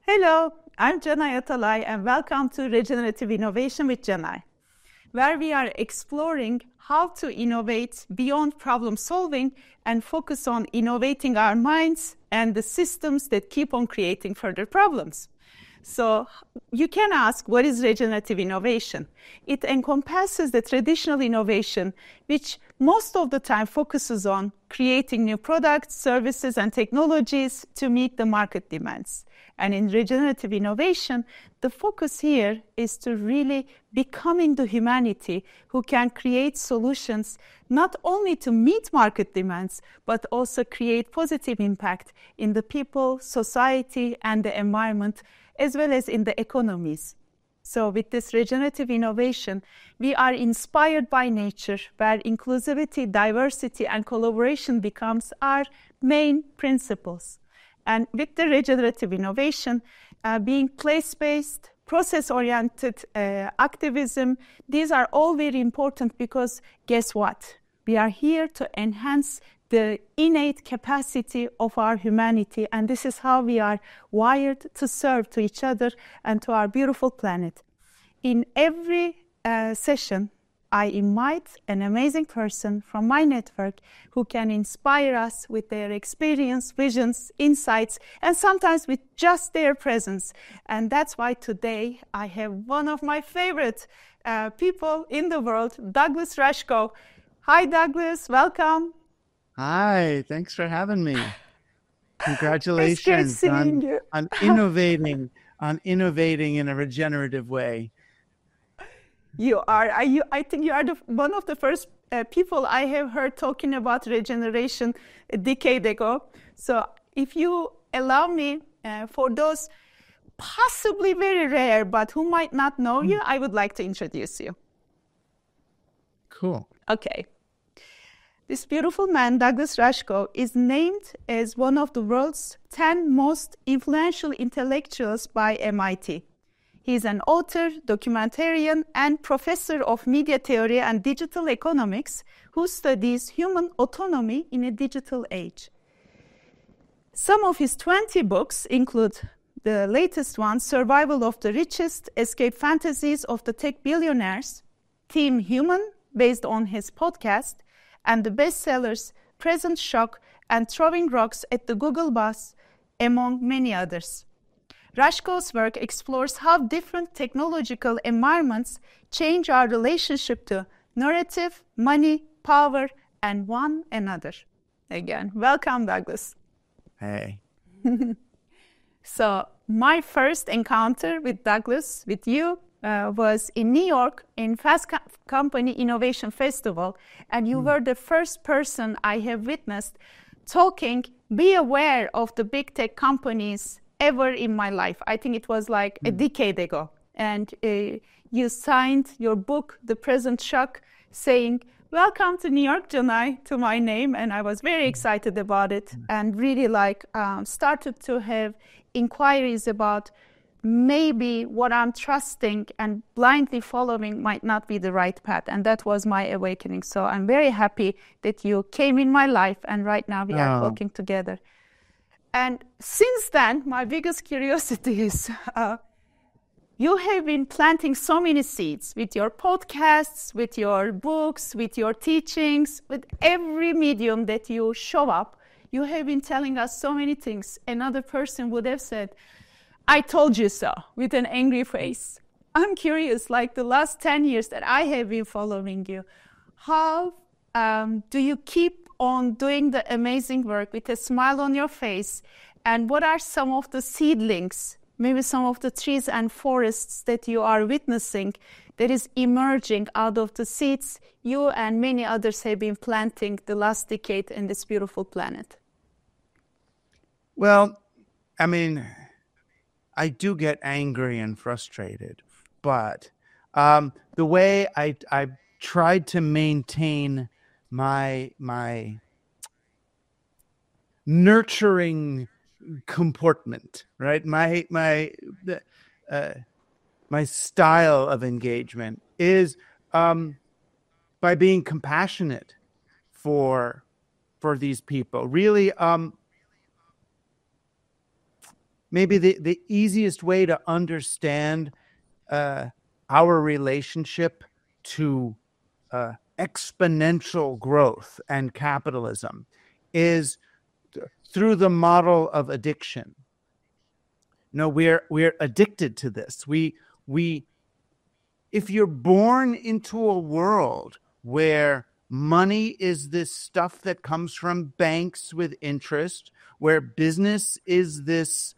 Hello, I'm Canay Atalay and welcome to Regenerative Innovation with Canay, where we are exploring how to innovate beyond problem solving and focus on innovating our minds and the systems that keep on creating further problems. So you can ask, what is regenerative innovation? It encompasses the traditional innovation, which most of the time focuses on creating new products, services, and technologies to meet the market demands. And in regenerative innovation, the focus here is to really becoming the humanity who can create solutions not only to meet market demands, but also create positive impact in the people, society, and the environment, as well as in the economies. So with this regenerative innovation, we are inspired by nature, where inclusivity, diversity, and collaboration becomes our main principles. And with the regenerative innovation, being place-based, process-oriented activism, these are all very important because guess what? We are here to enhance the innate capacity of our humanity, and this is how we are wired to serve to each other and to our beautiful planet. In every session, I invite an amazing person from my network who can inspire us with their experience, visions, insights, and sometimes with just their presence. And that's why today I have one of my favorite people in the world, Douglas Rushkoff. Hi, Douglas. Welcome. Hi, thanks for having me. Congratulations on innovating in a regenerative way. You are. I think you are one of the first people I have heard talking about regeneration a decade ago. So if you allow me, for those possibly very rare but who might not know you, I would like to introduce you. Cool. Okay. This beautiful man, Douglas Rushkoff, is named as one of the world's 10 most influential intellectuals by MIT. He is an author, documentarian, and professor of media theory and digital economics who studies human autonomy in a digital age. Some of his 20 books include the latest one, Survival of the Richest, Escape Fantasies of the Tech Billionaires, Team Human, based on his podcast, and the bestsellers Present Shock and Throwing Rocks at the Google Bus, among many others. Rushkoff's work explores how different technological environments change our relationship to narrative, money, power, and one another. Again, welcome, Douglas. Hey. So my first encounter with Douglas, with you, was in New York in Fast Company Innovation Festival, and you were the first person I have witnessed talking, be aware of the big tech companies ever in my life. I think it was like a decade ago. And you signed your book, The Present Shock, saying, welcome to New York, Canay, to my name. And I was very excited about it and really started to have inquiries about maybe what I'm trusting and blindly following might not be the right path. And that was my awakening. So I'm very happy that you came in my life and right now we are talking together. And since then, my biggest curiosity is you have been planting so many seeds with your podcasts, with your books, with your teachings, with every medium that you show up. You have been telling us so many things. Another person would have said, I told you so, with an angry face. I'm curious, like the last 10 years that I have been following you, how do you keep on doing the amazing work with a smile on your face? And what are some of the seedlings, maybe some of the trees and forests that you are witnessing that is emerging out of the seeds you and many others have been planting the last decade in this beautiful planet? Well, I mean, I do get angry and frustrated, but the way I tried to maintain my nurturing comportment, right? My style of engagement is by being compassionate for these people. Really, maybe the easiest way to understand our relationship to exponential growth and capitalism is through the model of addiction. No, we're addicted to this. We if you're born into a world where money is this stuff that comes from banks with interest, where business is this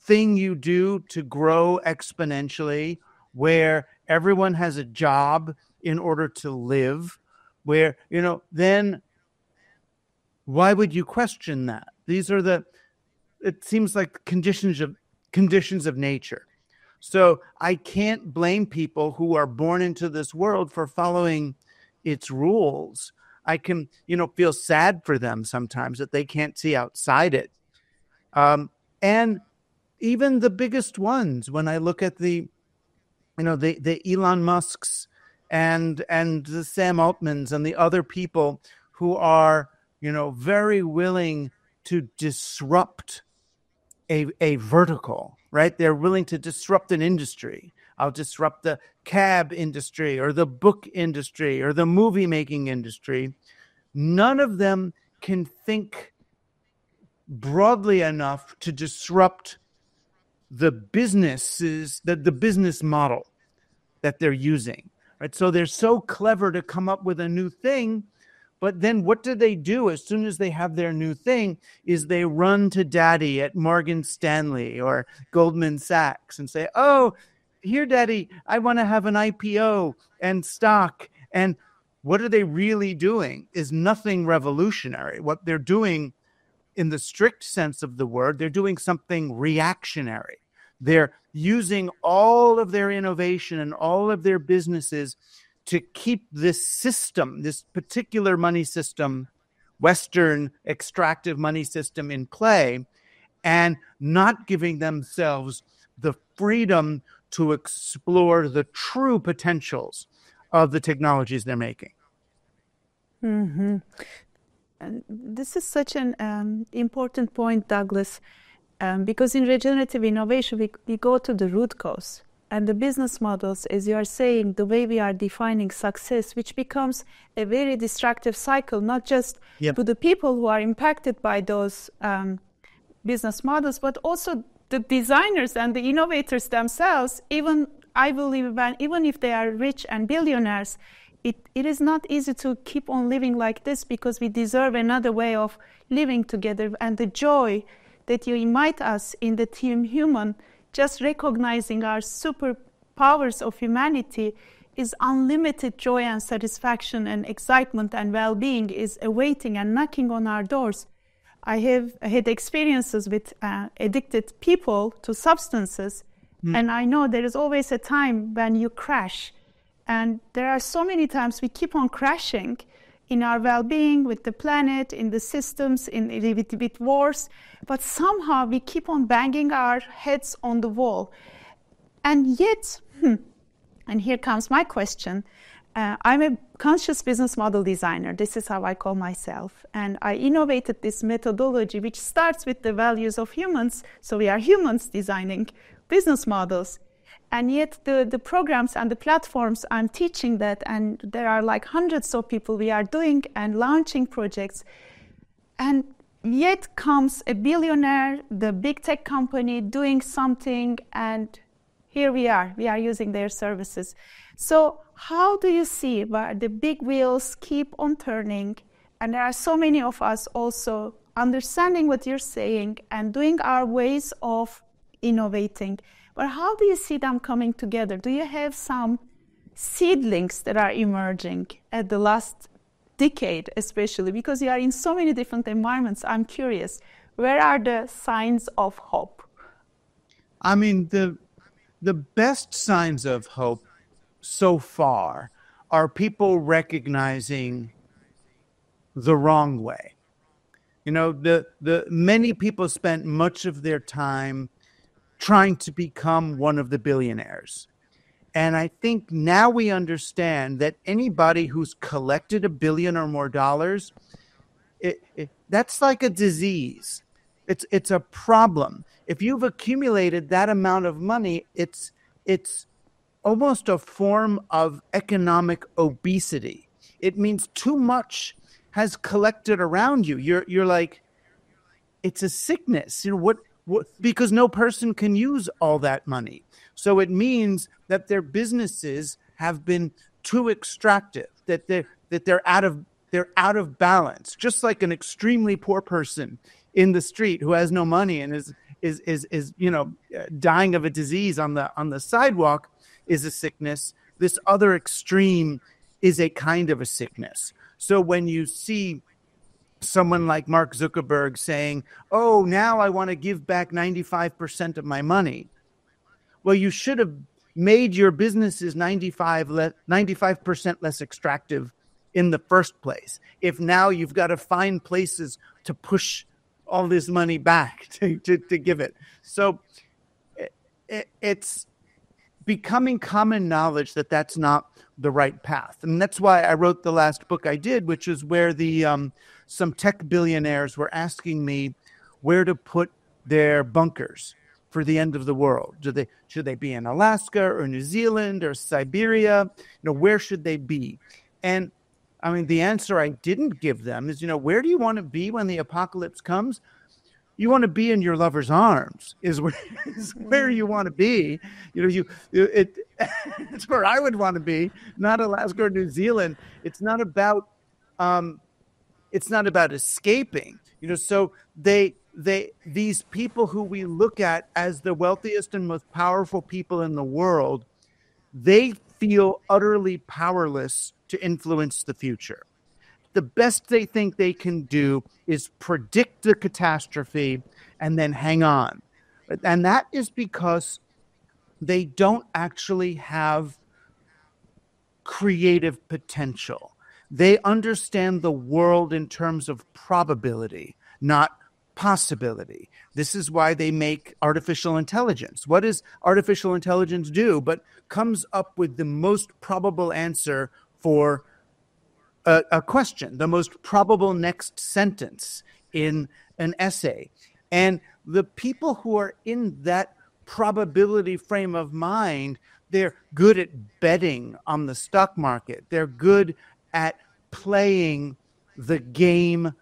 thing you do to grow exponentially, where everyone has a job in order to live, where, then why would you question that? These are it seems like conditions of nature. So I can't blame people who are born into this world for following its rules. I can, feel sad for them sometimes that they can't see outside it. And even the biggest ones, when I look at the Elon Musks and the Sam Altmans and the other people who are, very willing to disrupt a vertical, right? They're willing to disrupt an industry. I'll disrupt the cab industry or the book industry or the movie making industry. None of them can think broadly enough to disrupt the businesses, the business model that they're using, right? So they're so clever to come up with a new thing, but then what do as soon as they have their new thing is they run to daddy at Morgan Stanley or Goldman Sachs and say, oh, here, daddy, I want to have an IPO and stock. And what are they really doing is nothing revolutionary. What they're doing in the strict sense of the word, they're doing something reactionary. They're using all of their innovation and all of their businesses to keep this system, this particular money system, Western extractive money system in play, and not giving themselves the freedom to explore the true potentials of the technologies they're making. Mm-hmm. And this is such an important point, Douglas, because in regenerative innovation, we go to the root cause. And the business models, as you are saying, the way we are defining success, which becomes a very destructive cycle, not just to the people who are impacted by those business models, but also the designers and the innovators themselves. Even, I believe, even if they are rich and billionaires, it is not easy to keep on living like this, because we deserve another way of living together. And the joy that you invite us in the team human, just recognizing our superpowers of humanity, is unlimited joy and satisfaction and excitement and well-being is awaiting and knocking on our doors. I have had experiences with addicted people to substances, and I know there is always a time when you crash. And there are so many times we keep on crashing in our well-being, with the planet, in the systems, with wars, but somehow we keep on banging our heads on the wall. And yet, and here comes my question, I'm a conscious business model designer. This is how I call myself. And I innovated this methodology, which starts with the values of humans. So we are humans designing business models. And yet the programs and the platforms, I'm teaching that, and there are like hundreds of people we are doing and launching projects. And yet comes a billionaire, the big tech company, doing something, and here we are using their services. So how do you see where the big wheels keep on turning, and there are so many of us also understanding what you're saying and doing our ways of innovating, but how do you see them coming together? Do you have some seedlings that are emerging at the last decade, especially because you are in so many different environments? I'm curious, where are the signs of hope? I mean, the best signs of hope so far are people recognizing the wrong way. The many people spent much of their time trying to become one of the billionaires. And I think now we understand that anybody who's collected $1 billion or more, that's like a disease. It's a problem. If you've accumulated that amount of money, it's almost a form of economic obesity. It means too much has collected around you. You're like, it's a sickness. What because no person can use all that money. So it means that their businesses have been too extractive, that they're out of balance. Just like an extremely poor person in the street who has no money and is dying of a disease on the sidewalk is a sickness. This other extreme is a kind of a sickness. So when you see someone like Mark Zuckerberg saying, "Oh, now I want to give back 95% of my money," well, you should have made your businesses 95% less extractive in the first place. If now you've got to find places to push all this money back to give it. So it's becoming common knowledge that that's not the right path. And that's why I wrote the last book I did, which is where some tech billionaires were asking me where to put their bunkers for the end of the world. Should they be in Alaska or New Zealand or Siberia? Where should they be? And I mean, the answer I didn't give them is, where do you want to be when the apocalypse comes? You want to be in your lover's arms is where you want to be. It's where I would want to be, not Alaska or New Zealand. It's not about escaping. So these people who we look at as the wealthiest and most powerful people in the world, they feel utterly powerless to influence the future. The best they think they can do is predict the catastrophe and then hang on. And that is because they don't actually have creative potential. They understand the world in terms of probability, not possibility. This is why they make artificial intelligence. What does artificial intelligence do but comes up with the most probable answer for a question, the most probable next sentence in an essay? And the people who are in that probability frame of mind, they're good at betting on the stock market. They're good at playing the game.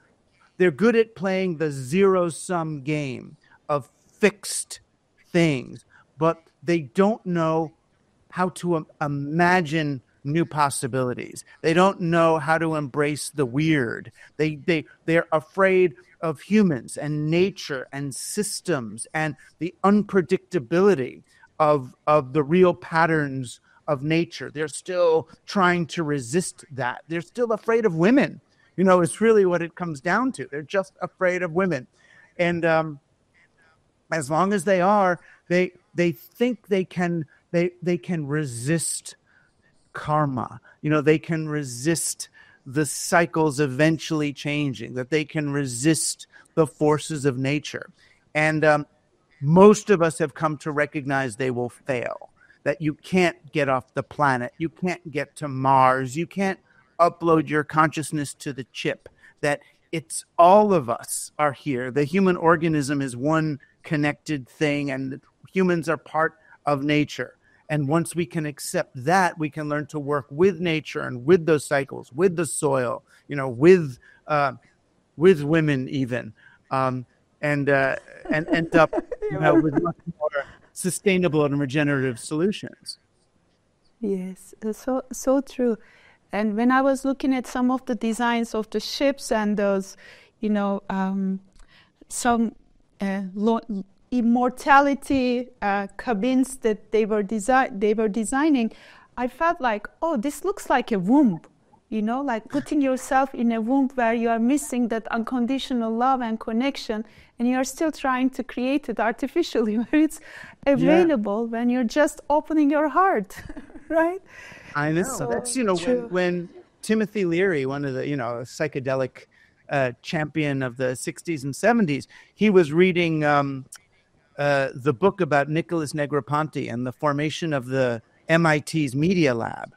They're good at playing the zero-sum game of fixed things, but they don't know how to imagine new possibilities. They don't know how to embrace the weird. They're afraid of humans and nature and systems and the unpredictability of the real patterns of nature. They're still trying to resist that. They're still afraid of women. It's really what it comes down to. They're just afraid of women. And as long as they are, they think they can resist karma. They can resist the cycles eventually changing, that they can resist the forces of nature. And most of us have come to recognize they will fail, that you can't get off the planet. You can't get to Mars. You can't upload your consciousness to the chip, that it's all of us are here. The human organism is one connected thing, and humans are part of nature. And once we can accept that, we can learn to work with nature and with those cycles, with the soil, with women even, and end up with much more sustainable and regenerative solutions. Yes, so true. And when I was looking at some of the designs of the ships and those, some immortality cabins that they were designing, I felt like, oh, this looks like a womb, like putting yourself in a womb where you are missing that unconditional love and connection, and you are still trying to create it artificially where it's available when you're just opening your heart, right? I know. So that's, when Timothy Leary, one of the, psychedelic champion of the 60s and 70s, he was reading the book about Nicholas Negroponte and the formation of the MIT's Media Lab.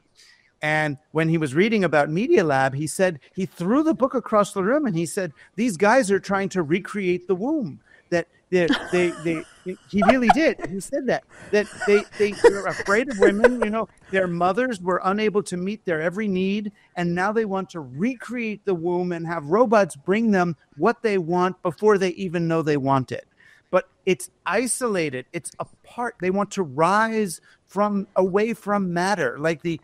And when he was reading about Media Lab, he said, he threw the book across the room and he said, these guys are trying to recreate the womb. that he really did. He said that they were afraid of women. Their mothers were unable to meet their every need, and now they want to recreate the womb and have robots bring them what they want before they even know they want it. But it's isolated. It's apart. They want to rise away from matter, like the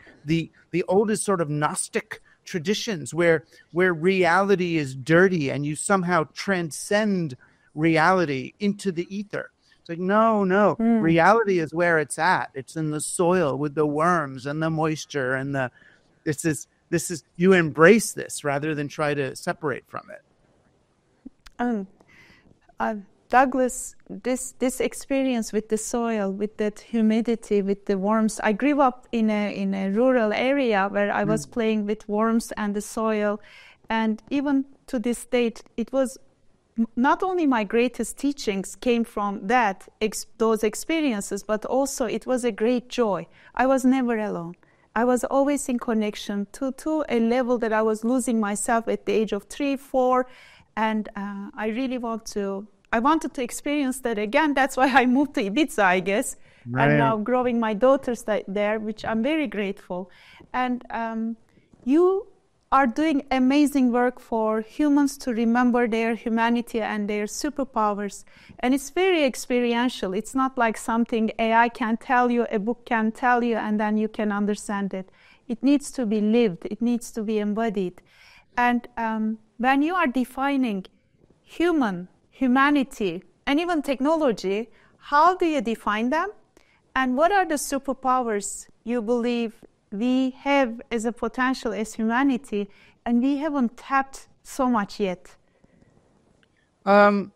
oldest sort of Gnostic traditions where reality is dirty and you somehow transcend reality into the ether. It's like, no. Reality is where it's at. It's in the soil with the worms and the moisture and this is you embrace this rather than try to separate from it. Douglas, this experience with the soil, with that humidity, with the worms. I grew up in a rural area where I was playing with worms and the soil, and even to this date, it was not only my greatest teachings came from those experiences, but also it was a great joy. I was never alone. I was always in connection to a level that I was losing myself at the age of 3, 4, and I really wanted to experience that again. That's why I moved to Ibiza, I guess, right. And now growing my daughters there, which I'm very grateful. And you are doing amazing work for humans to remember their humanity and their superpowers. And it's very experiential. It's not like something AI can tell you, a book can tell you, and then you can understand it. It needs to be lived. It needs to be embodied. And when you are defining humanity, and even technology, how do you define them? And what are the superpowers you believe we have as a potential as humanity, and we haven't tapped so much yet? Humans,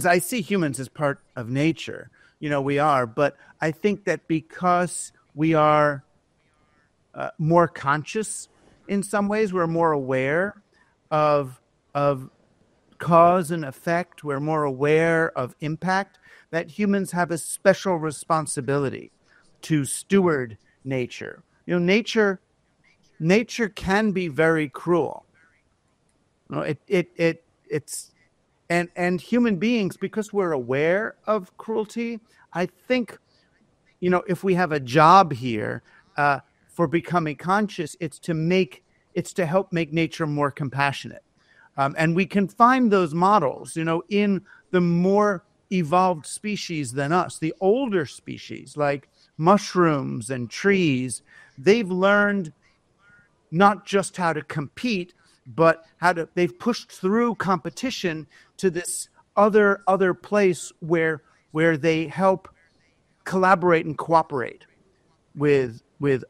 I see humans as part of nature. We are, but I think that because we are more conscious in some ways, we're more aware of cause and effect, we're more aware of impact, that humans have a special responsibility to steward nature. Nature can be very cruel. It's human beings, because we're aware of cruelty, I think, if we have a job here for becoming conscious, it's to help make nature more compassionate. And we can find those models, in the more evolved species than us. The older species, like mushrooms and trees, they've learned not just how to compete, but they've pushed through competition to this other place where they help collaborate and cooperate with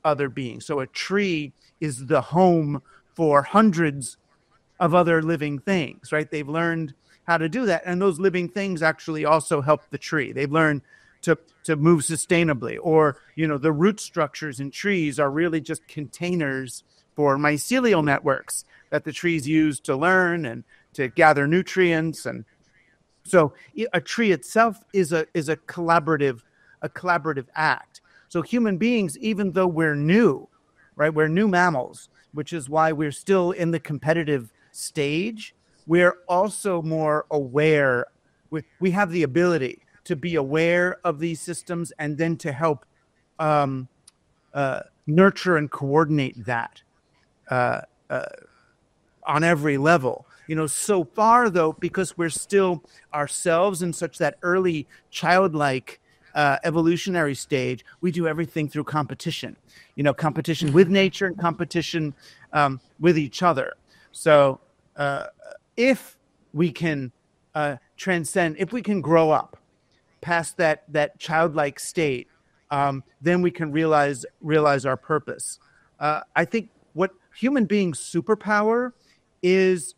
other beings. So a tree is the home for hundreds of other living things, right? They've learned how to do that. And those living things actually also help the tree. They've learned to move sustainably. Or, the root structures in trees are really just containers for mycelial networks that the trees use to learn and to gather nutrients. And so a tree itself is a collaborative act. So human beings, even though we're new, right? We're new mammals, which is why we're still in the competitive stage. We're also more aware. We have the ability to be aware of these systems and then to help nurture and coordinate that on every level. So far, though, because we're still ourselves in such that early childlike evolutionary stage, we do everything through competition. Competition with nature and competition with each other. So if we can transcend, if we can grow up past that childlike state, then we can realize our purpose. I think what human beings' superpower is,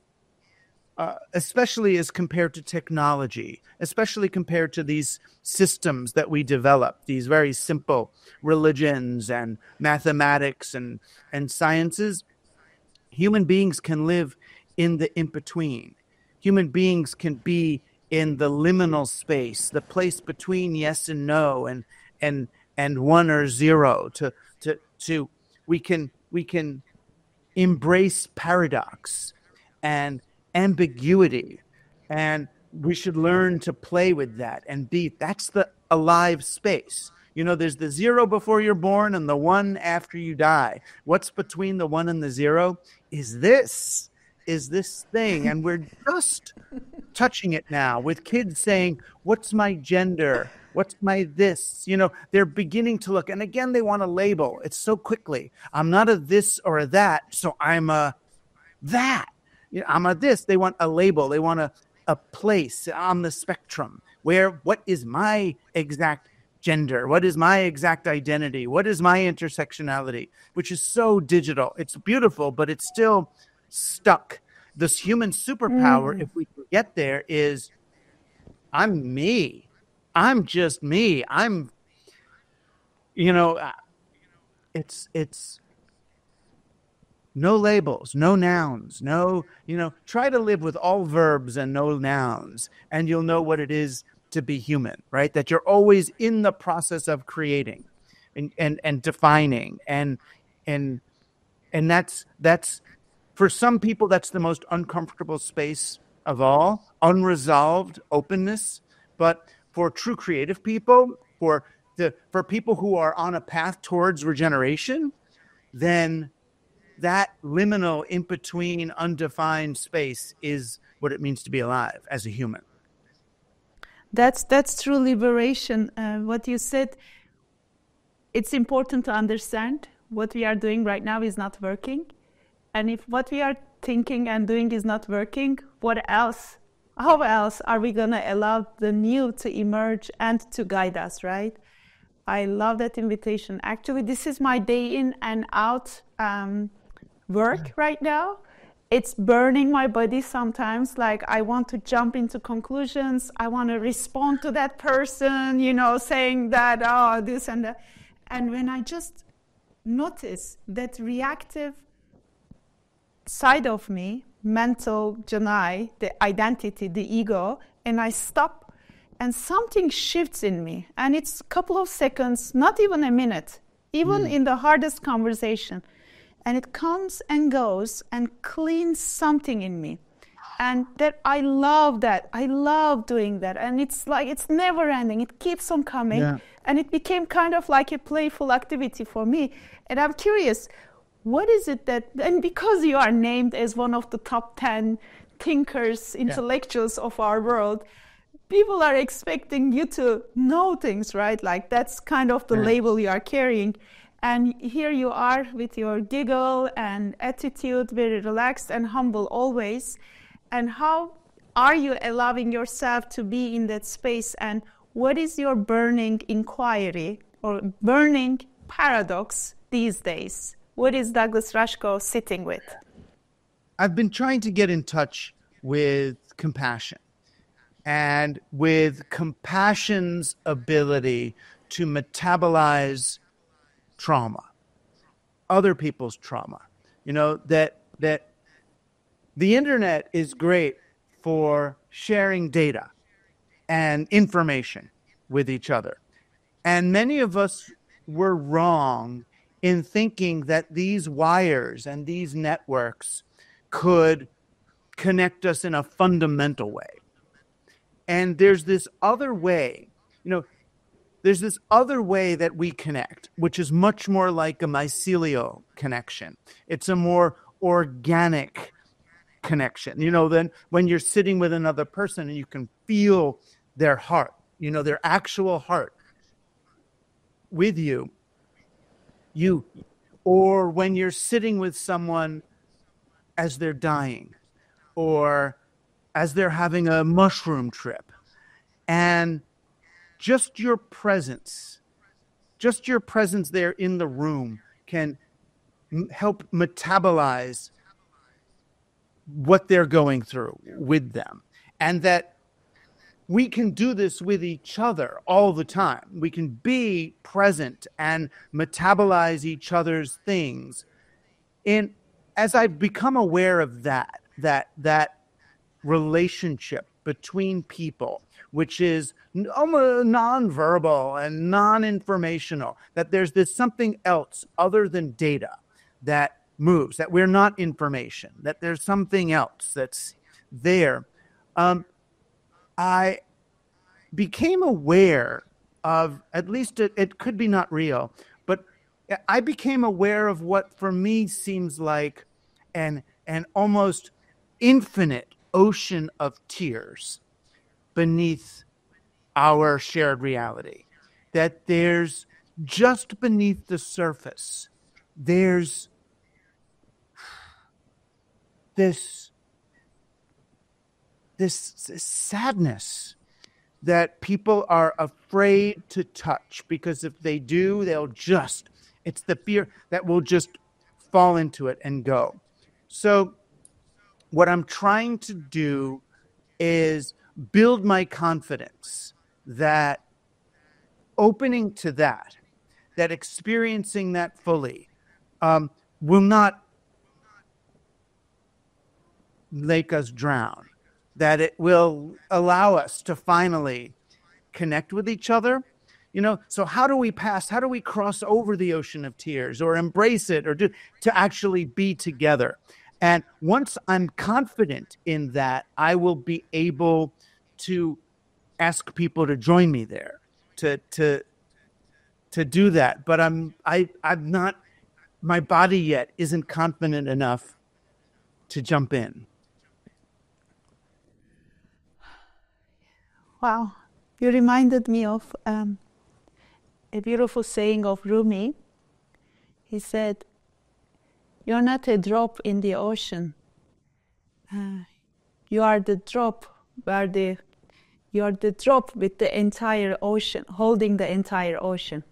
especially as compared to technology, especially compared to these systems that we develop, these very simple religions and mathematics and sciences, human beings can live in the in-between. Human beings can be in the liminal space, the place between yes and no, and one or zero. We can embrace paradox and ambiguity and we should learn to play with that and that's the alive space. There's the 0 before you're born and the 1 after you die. What's between the 1 and the 0 is this thing. And we're just touching it now with kids saying, what's my gender? What's my this? They're beginning to look. And again, they want a label. It's so quickly. I'm not a this or a that, so I'm a that. I'm a this. They want a label. They want a place on the spectrum where what is my exact gender? What is my exact identity? What is my intersectionality? Which is so digital. It's beautiful, but it's still stuck. This human superpower, if we can get there, is I'm me. I'm just me. It's no labels, no nouns, try to live with all verbs and no nouns, and you'll know what it is to be human, right? That you're always in the process of creating and defining. And that's for some people, that's the most uncomfortable space of all, unresolved openness. But for true creative people, for people who are on a path towards regeneration, then that liminal in between undefined space is what it means to be alive as a human. That's true liberation. What you said, it's important to understand what we are doing right now is not working. And if what we are thinking and doing is not working, what else? How else are we going to allow the new to emerge and to guide us, right? I love that invitation. Actually, this is my day in and out work right now. It's burning my body sometimes. Like I want to jump into conclusions. I want to respond to that person, saying that, oh, this and that. And when I just notice that reactive side of me, mental Janai, the identity, the ego, and I stop and something shifts in me. And it's a couple of seconds, not even a minute, even in the hardest conversation. And it comes and goes and cleans something in me. And that I love that. I love doing that. And it's like, it's never ending. It keeps on coming. Yeah. And it became kind of like a playful activity for me. And I'm curious, what is it that, and because you are named as one of the top 10 thinkers, intellectuals of our world, people are expecting you to know things, right? Like that's kind of the label you are carrying. And here you are with your giggle and attitude, very relaxed and humble always. And how are you allowing yourself to be in that space? And what is your burning inquiry or burning paradox these days? What is Douglas Rushkoff sitting with? I've been trying to get in touch with compassion and with compassion's ability to metabolize trauma, other people's trauma. That the internet is great for sharing data and information with each other. And many of us were wrong in thinking that these wires and these networks could connect us in a fundamental way. And there's this other way, there's this other way that we connect, which is much more like a mycelial connection. It's a more organic connection, than when you're sitting with another person and you can feel their heart, their actual heart with you. Or when you're sitting with someone as they're dying or as they're having a mushroom trip, and just your presence there in the room can help metabolize what they're going through with them. And that we can do this with each other all the time. We can be present and metabolize each other's things. And as I've become aware of that relationship between people, which is nonverbal and non-informational, that there's this something else other than data that moves, that we're not information, that there's something else that's there. I became aware of, at least it could be not real, but I became aware of what for me seems like an almost infinite ocean of tears beneath our shared reality. That there's just beneath the surface, there's this sadness that people are afraid to touch, because if they do, it's the fear that will just fall into it and go. So what I'm trying to do is build my confidence that opening to that experiencing that fully will not make us drown, that it will allow us to finally connect with each other. So how do we cross over the ocean of tears, or embrace it, or to actually be together? And once I'm confident in that, I will be able to ask people to join me there, to do that. But I'm not, my body yet isn't confident enough to jump in. Wow. You reminded me of a beautiful saying of Rumi. He said, "You're not a drop in the ocean. You are the drop you are the drop with the entire ocean, holding the entire ocean."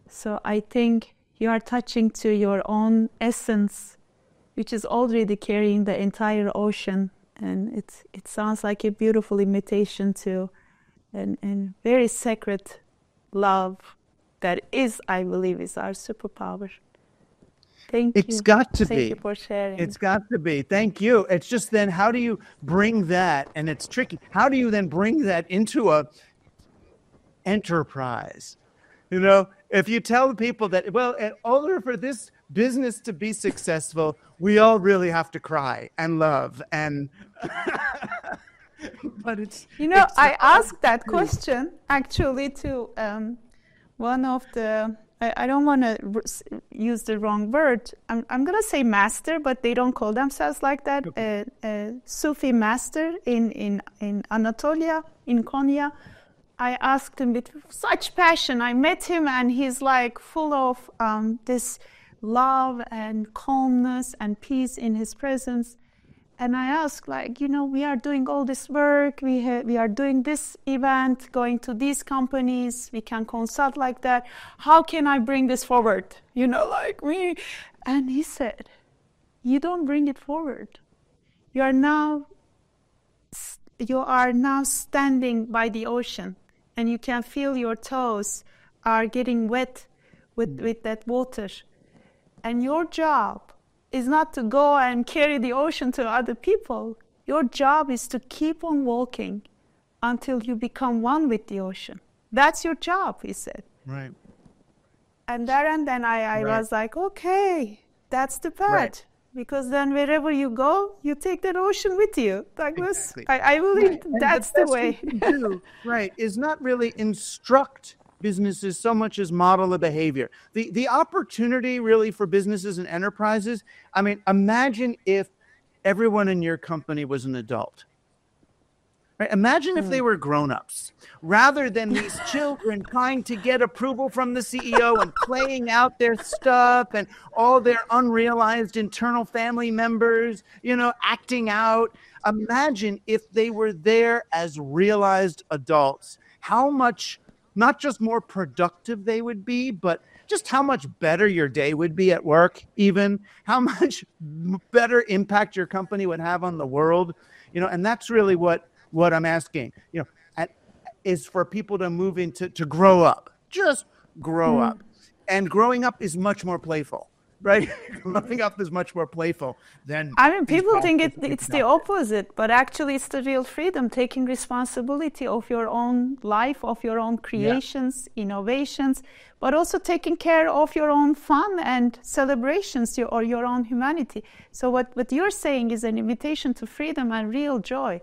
So I think you are touching to your own essence, which is already carrying the entire ocean. And it sounds like a beautiful invitation to and very sacred love that is, I believe, is our superpower. Thank you. It's got to be. Thank you for sharing. It's got to be. Thank you. It's just then, how do you bring that? And it's tricky. How do you then bring that into a enterprise? If you tell people that, well, in order for this business to be successful, we all really have to cry and love and. But it's. I asked that question actually to one of the. I don't want to use the wrong word. I'm going to say master, but they don't call themselves like that. Okay. A Sufi master in Anatolia, in Konya. I asked him with such passion. I met him, and he's like full of this love and calmness and peace in his presence. And I asked, we are doing all this work. We are doing this event, going to these companies. We can consult like that. How can I bring this forward? Like me. And he said, you don't bring it forward. You are now standing by the ocean, and you can feel your toes are getting wet with that water. And your job is not to go and carry the ocean to other people. Your job is to keep on walking until you become one with the ocean. That's your job, he said. Right. And then I was like, okay, that's the path. Right. Because then wherever you go, you take that ocean with you, Douglas. Exactly. I believe that's the way. Do, right, is not really instruct businesses so much as model a behavior. The opportunity really for businesses and enterprises, imagine if everyone in your company was an adult. Right? Imagine if they were grown-ups, rather than these children trying to get approval from the CEO and playing out their stuff and all their unrealized internal family members, acting out. Imagine if they were there as realized adults, how much not just more productive they would be, but just how much better your day would be at work, even how much better impact your company would have on the world, and that's really what I'm asking, is for people to move into, to grow up, just grow up. And growing up is much more playful, right? Growing up is much more playful than. People think it's the opposite, but actually it's the real freedom, taking responsibility of your own life, of your own creations, innovations, but also taking care of your own fun and celebrations or your own humanity. So what you're saying is an invitation to freedom and real joy.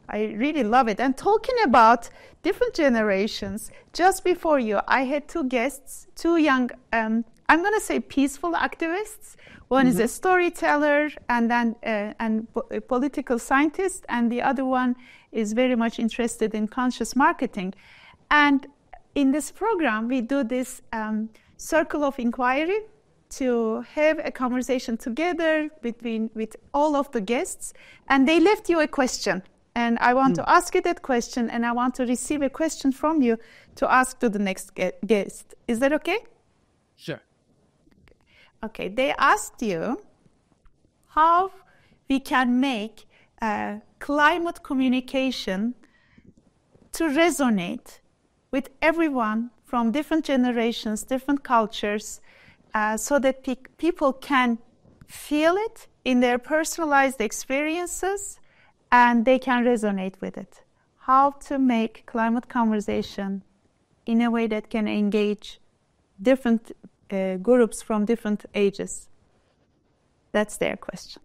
I really love it. And talking about different generations, just before you, I had two guests, two young, I'm going to say peaceful activists. One is a storyteller and then a political scientist, and the other one is very much interested in conscious marketing. And in this program, we do this circle of inquiry to have a conversation together with all of the guests, and they left you a question. And I want to ask you that question, and I want to receive a question from you to ask to the next guest. Is that okay? Sure. Okay, they asked you how we can make climate communication to resonate with everyone from different generations, different cultures, so that people can feel it in their personalized experiences and they can resonate with it. How to make climate conversation in a way that can engage different groups from different ages. That's their question.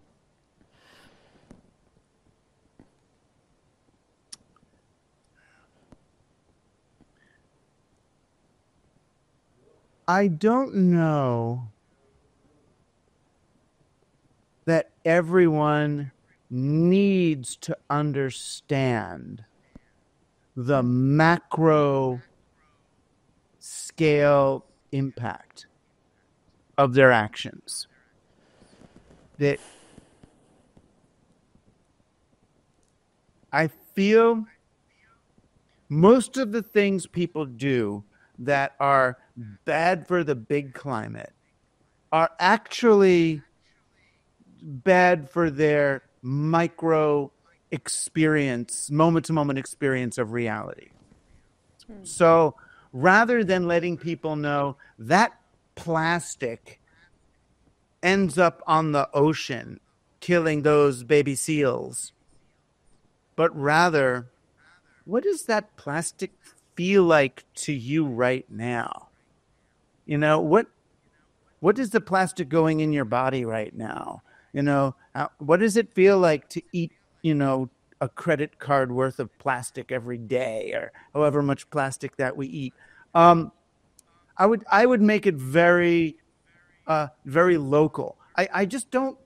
I don't know that everyone needs to understand the macro scale impact of their actions. That I feel most of the things people do that are bad for the big climate are actually bad for their micro experience, moment-to-moment experience of reality. So rather than letting people know that plastic ends up on the ocean killing those baby seals, but rather, what does that plastic feel like to you right now? You know, what is the plastic going in your body right now? You know, what does it feel like to eat, you know, a credit card worth of plastic every day, or however much plastic that we eat? I would make it very, very local. I just don't,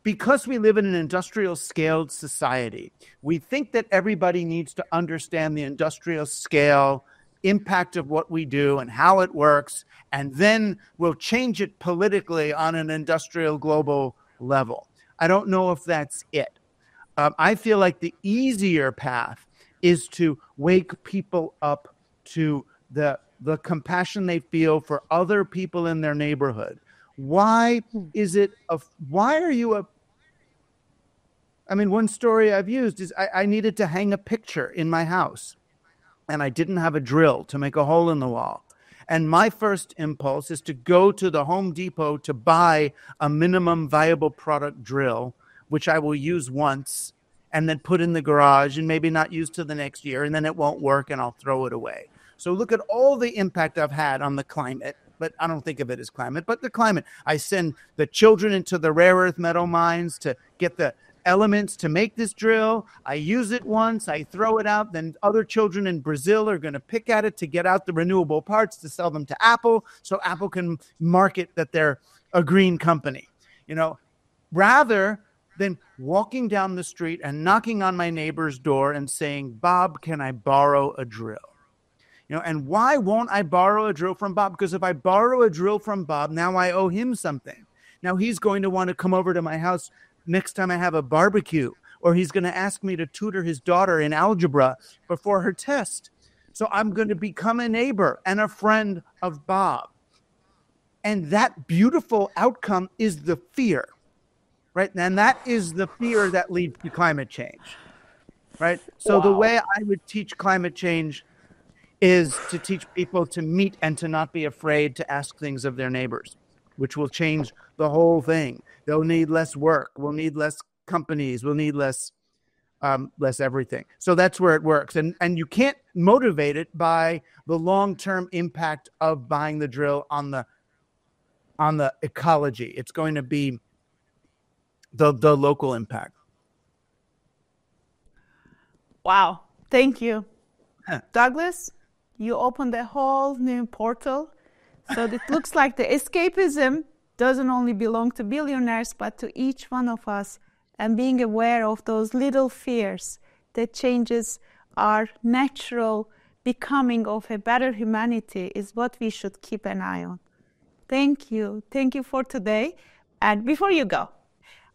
because we live in an industrial scaled society, we think that everybody needs to understand the industrial scale impact of what we do and how it works, and then we'll change it politically on an industrial global level. I don't know if that's it. I feel like the easier path is to wake people up to the compassion they feel for other people in their neighborhood. Why are you I mean, one story I've used is I needed to hang a picture in my house, and I didn't have a drill to make a hole in the wall. And my first impulse is to go to the Home Depot to buy a minimum viable product drill, which I will use once and then put in the garage and maybe not use till the next year, and then it won't work and I'll throw it away. So look at all the impact I've had on the climate, but I don't think of it as climate, but the climate. I send the children into the rare earth metal mines to get the elements to make this drill. I use it once, I throw it out, then other children in Brazil are going to pick at it to get out the renewable parts to sell them to Apple, so Apple can market that they're a green company. You know, rather than walking down the street and knocking on my neighbor's door and saying, "Bob, can I borrow a drill?" You know, and why won't I borrow a drill from Bob? Because if I borrow a drill from Bob, now I owe him something. Now he's going to want to come over to my house next time I have a barbecue, or he's going to ask me to tutor his daughter in algebra before her test. So I'm going to become a neighbor and a friend of Bob. And that beautiful outcome is the fear, right? And that is the fear that leads to climate change, right? So the way I would teach climate change is to teach people to meet and to not be afraid to ask things of their neighbors, which will change the whole thing. They'll need less work. We'll need less companies. We'll need less everything. So that's where it works. And you can't motivate it by the long-term impact of buying the drill on the ecology. It's going to be the local impact. Wow. Thank you. Douglas, you opened a whole new portal. So it looks like the escapism doesn't only belong to billionaires, but to each one of us. And being aware of those little fears that changes our natural becoming of a better humanity is what we should keep an eye on. Thank you. Thank you for today. And before you go,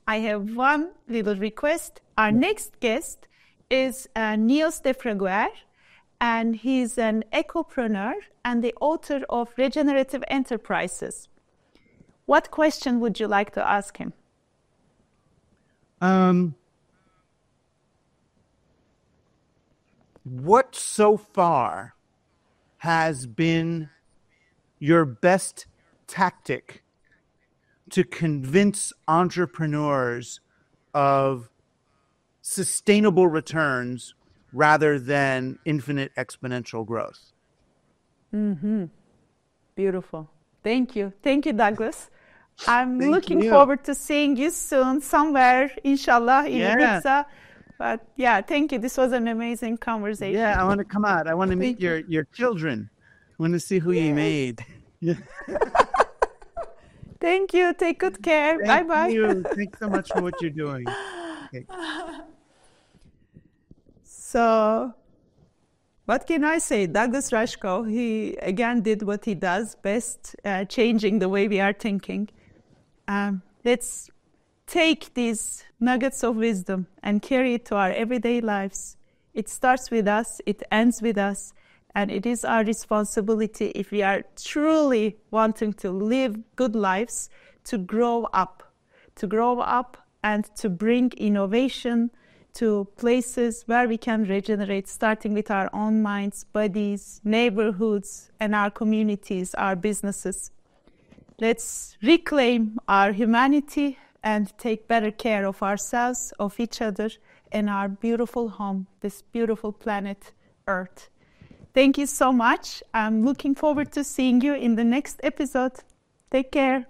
I have one little request. Our next guest is Niels de Fraguer'e, and he's an ecopreneur and the author of Regenerative Enterprises. What question would you like to ask him? What so far has been your best tactic to convince entrepreneurs of sustainable returns rather than infinite exponential growth? Beautiful. Thank you. Thank you, Douglas. I'm Thank looking you. forward to seeing you soon somewhere, inshallah, in Yeah. Ibiza. But yeah, thank you. This was an amazing conversation. Yeah, I want to come out. I want to meet Thank your children. I want to see who you made. Yeah. Thank you. Take good care. Thank Bye-bye. you. Thanks so much for what you're doing. Okay. So, what can I say? Douglas Rushkoff, he again did what he does best, changing the way we are thinking. Let's take these nuggets of wisdom and carry it to our everyday lives. It starts with us, it ends with us, and it is our responsibility, if we are truly wanting to live good lives, to grow up and to bring innovation to places where we can regenerate, starting with our own minds, bodies, neighborhoods, and our communities, our businesses. Let's reclaim our humanity and take better care of ourselves, of each other, and our beautiful home, this beautiful planet, Earth. Thank you so much. I'm looking forward to seeing you in the next episode. Take care.